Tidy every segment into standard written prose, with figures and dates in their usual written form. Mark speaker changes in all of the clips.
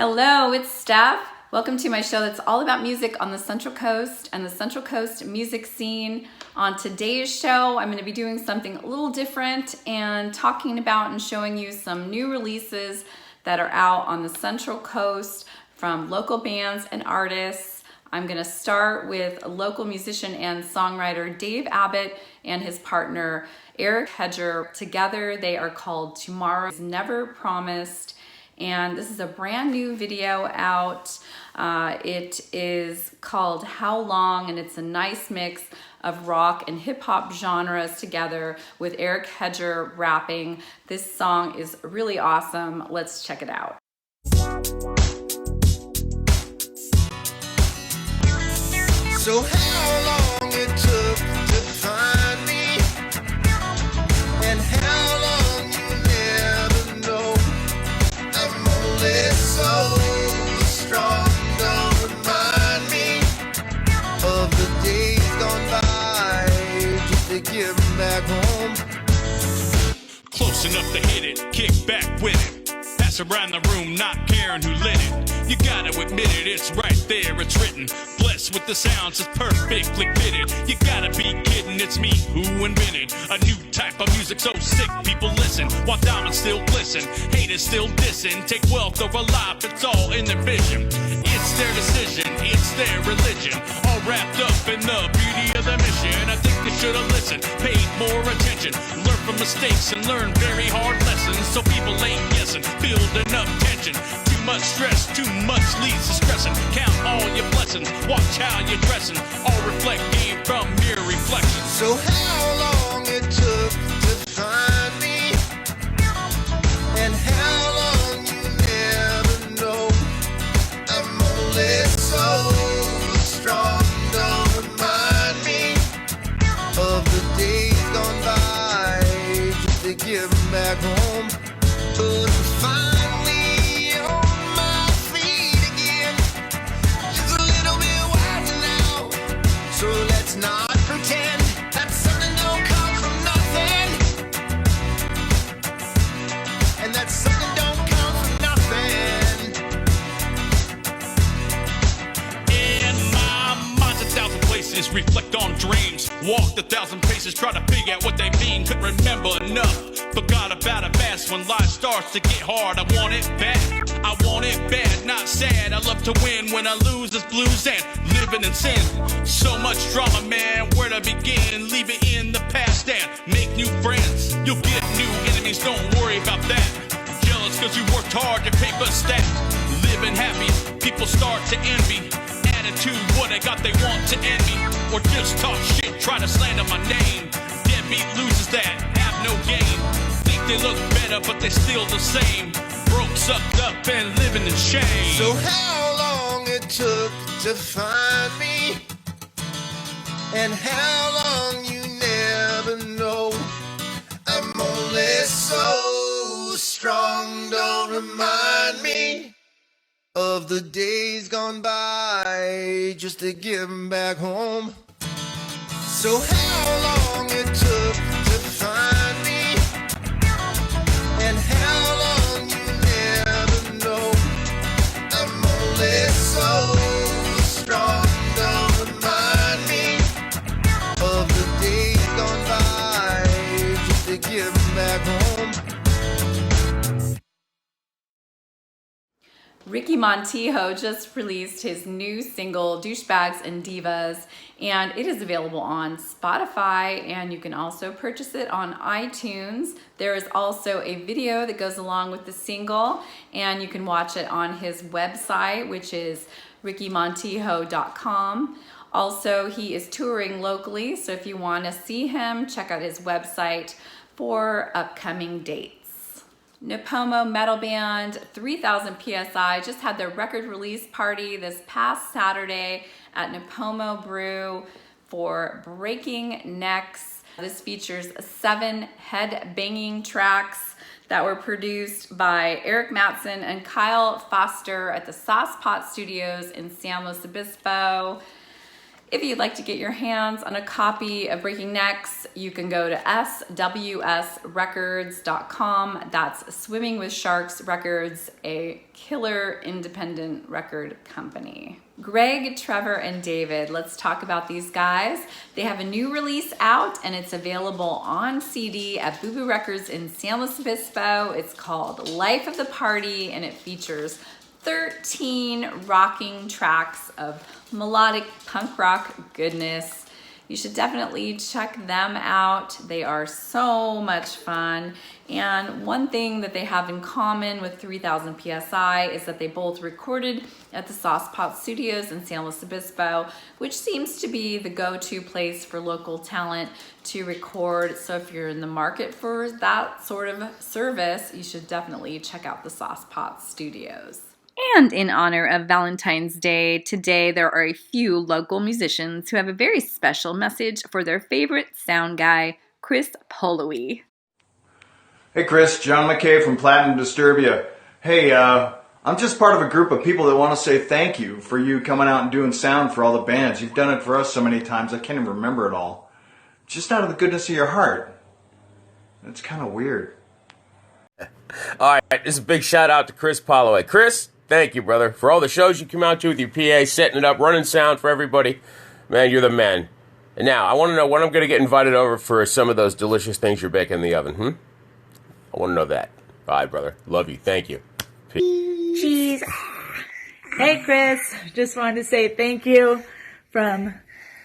Speaker 1: Hello, it's Steph. Welcome to my show that's all about music on the Central Coast and the Central Coast music scene. On today's show, I'm going to be doing something a little different and talking about and showing you some new releases that are out on the Central Coast from local bands and artists. I'm going to start with a local musician and songwriter Dave Abbott and his partner Eric Hedger. Together, they are called Tomorrow's Never Promised. And this is a brand new video out. It is called How Long, and it's a nice mix of rock and hip hop genres together with Eric Hedger rapping. This song is really awesome. Let's check it out.
Speaker 2: So how long it took to find me, and how long you never know. I'm only so strong, don't remind me of the days gone by, just to get back home.
Speaker 3: Close enough to hit it, kick back with it. Pass around the room, not caring who lit it. You gotta admit it, it's right there, it's written. Blessed with the sounds, it's perfectly fitted. You gotta be kidding, it's me who invented a new type of music so sick people listen. While diamonds still glisten, haters still dissing. Take wealth over life, it's all in their vision. It's their decision, it's their religion. All wrapped up in the beauty of their mission. I think they should've listened, paid more attention. Learn from mistakes and learn very hard lessons. So people ain't guessing, building up tension. Too much stress, too much leads to stressing. Count all your blessings, watch how you're dressing. All reflect game from mere reflection.
Speaker 2: So how long it took to find me, and how long you never know. I'm only so strong, don't remind me of the days gone by, just to get back home. But finally on my feet again, just a little bit wiser now. So let's not pretend that something don't come from nothing, and that something don't come from nothing.
Speaker 3: In my mind's 1,000 places, reflect on dreams. Walked 1,000 paces, try to figure out what they mean. Couldn't remember enough, forgot about it fast. When life starts to get hard, I want it back. I want it bad, not sad. I love to win. When I lose, it's blues and living in sin. So much drama, man, where to begin? Leave it in the past and make new friends. You'll get new enemies, don't worry about that. Jealous cause you worked hard, your paper stacked. Living happy, people start to envy. Attitude, what I got, they want to end me. Or just talk shit, try to slander my name. Deadbeat losers that have no game. Think they look better, but they're still the same. Broke, sucked up, and living in shame.
Speaker 2: So how long it took to find me, and how long you never know. I'm only so strong, don't remind me of the days gone by, just to get back home. So how long it took to find me, and how long you never know. I'm only so strong, don't remind me of the days gone by, just to get back home.
Speaker 1: Ricky Montijo just released his new single, Douchebags and Divas, and it is available on Spotify, and you can also purchase it on iTunes. There is also a video that goes along with the single, and you can watch it on his website, which is rickymontijo.com. Also, he is touring locally, so if you want to see him, check out his website for upcoming dates. Napomo metal band 3000 PSI just had their record release party this past Saturday at Napomo Brew for Breaking Necks. This features 7 head-banging tracks that were produced by Eric Matson and Kyle Foster at the Sauce Pot Studios in San Luis Obispo. If you'd like to get your hands on a copy of Breaking Necks, you can go to swsrecords.com. That's Swimming with Sharks Records, a killer independent record company. Greg, Trevor, and David, let's talk about these guys. They have a new release out and it's available on CD at Boo Boo Records in San Luis Obispo. It's called Life of the Party and it features 13 rocking tracks of melodic punk rock goodness. You should definitely check them out. They are so much fun. And one thing that they have in common with 3000 PSI is that they both recorded at the Saucepot Studios in San Luis Obispo, which seems to be the go-to place for local talent to record. So if you're in the market for that sort of service, you should definitely check out the Saucepot Studios. And in honor of Valentine's Day, today there are a few local musicians who have a very special message for their favorite sound guy, Chris Polowy.
Speaker 4: Hey Chris, John McKay from Platinum Disturbia. Hey, I'm just part of a group of people that want to say thank you for you coming out and doing sound for all the bands. You've done it for us so many times, I can't even remember it all. Just out of the goodness of your heart. It's kind of weird.
Speaker 5: All right, this is a big shout out to Chris Polowy. Chris, thank you, brother, for all the shows you come out to with your PA, setting it up, running sound for everybody. Man, you're the man. And now, I want to know when I'm going to get invited over for some of those delicious things you're baking in the oven, I want to know that. All right, brother. Love you. Thank you. Peace.
Speaker 6: Cheese. Hey, Chris. Just wanted to say thank you from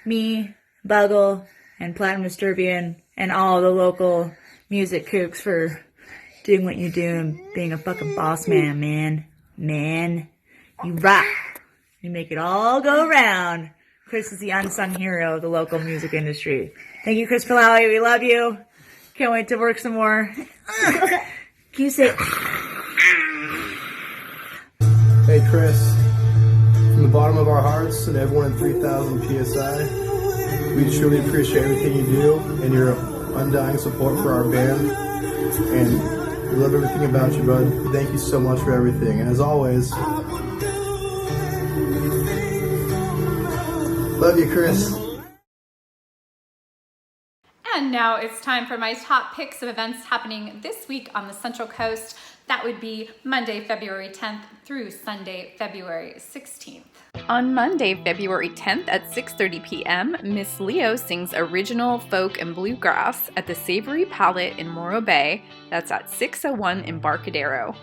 Speaker 6: me, Buggle, and Platinum Disturbia, and all the local music kooks for doing what you do and being a fucking boss man, man. Man, you rock. You make it all go round. Chris is the unsung hero of the local music industry. Thank you, Chris Polowy. We love you. Can't wait to work some more. Can you say...
Speaker 7: Hey, Chris. From the bottom of our hearts and everyone at 3000 PSI, we truly appreciate everything you do and your undying support for our band. And we love everything about you, bud. Thank you so much for everything. And as always, love you, Chris.
Speaker 1: And now it's time for my top picks of events happening this week on the Central Coast. That would be Monday, February 10th through Sunday, February 16th. On Monday, February 10th at 6:30 p.m., Miss Leo sings original folk and bluegrass at the Savory Palette in Morro Bay. That's at 601 Embarcadero.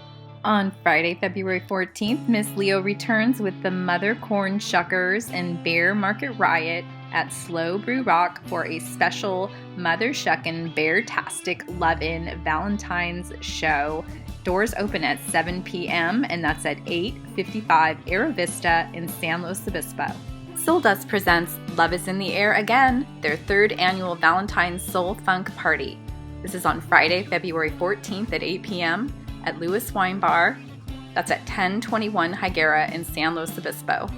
Speaker 1: On Friday, February 14th, Miss Leo returns with the Mother Corn Shuckers and Bear Market Riot at Slow Brew Rock for a special Mother Shuckin' Bear-tastic Lovin' Valentine's show. Doors open at 7 p.m. and that's at 855 Aero Vista in San Luis Obispo. Soul Dust presents Love is in the Air Again, their third annual Valentine's Soul Funk Party. This is on Friday, February 14th at 8 p.m. at Lewis Wine Bar. That's at 1021 Higuera in San Luis Obispo.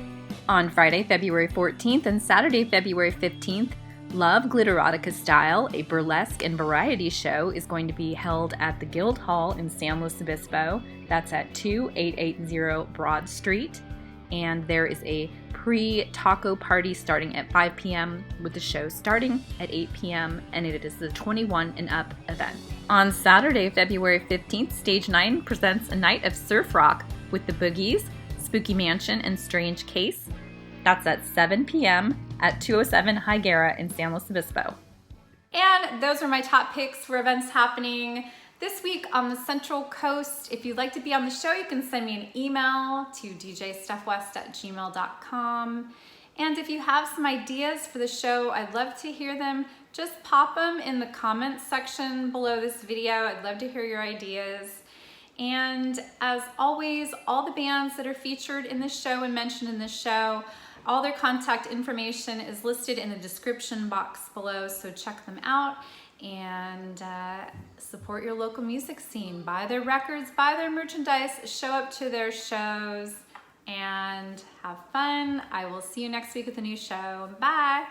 Speaker 1: On Friday, February 14th and Saturday, February 15th, Love Glitterotica Style, a burlesque and variety show, is going to be held at the Guild Hall in San Luis Obispo. That's at 2880 Broad Street. And there is a pre-taco party starting at 5 p.m. with the show starting at 8 p.m. and it is the 21 and up event. On Saturday, February 15th, Stage 9 presents a night of surf rock with the Boogies, Spooky Mansion, and Strange Case. That's at 7 p.m. at 207 Higuera in San Luis Obispo. And those are my top picks for events happening this week on the Central Coast. If you'd like to be on the show, you can send me an email to djstephwest@gmail.com. And if you have some ideas for the show, I'd love to hear them. Just pop them in the comments section below this video. I'd love to hear your ideas. And as always, all the bands that are featured in this show and mentioned in this show, all their contact information is listed in the description box below, so check them out and support your local music scene. Buy their records, buy their merchandise, show up to their shows, and have fun. I will see you next week with a new show. Bye!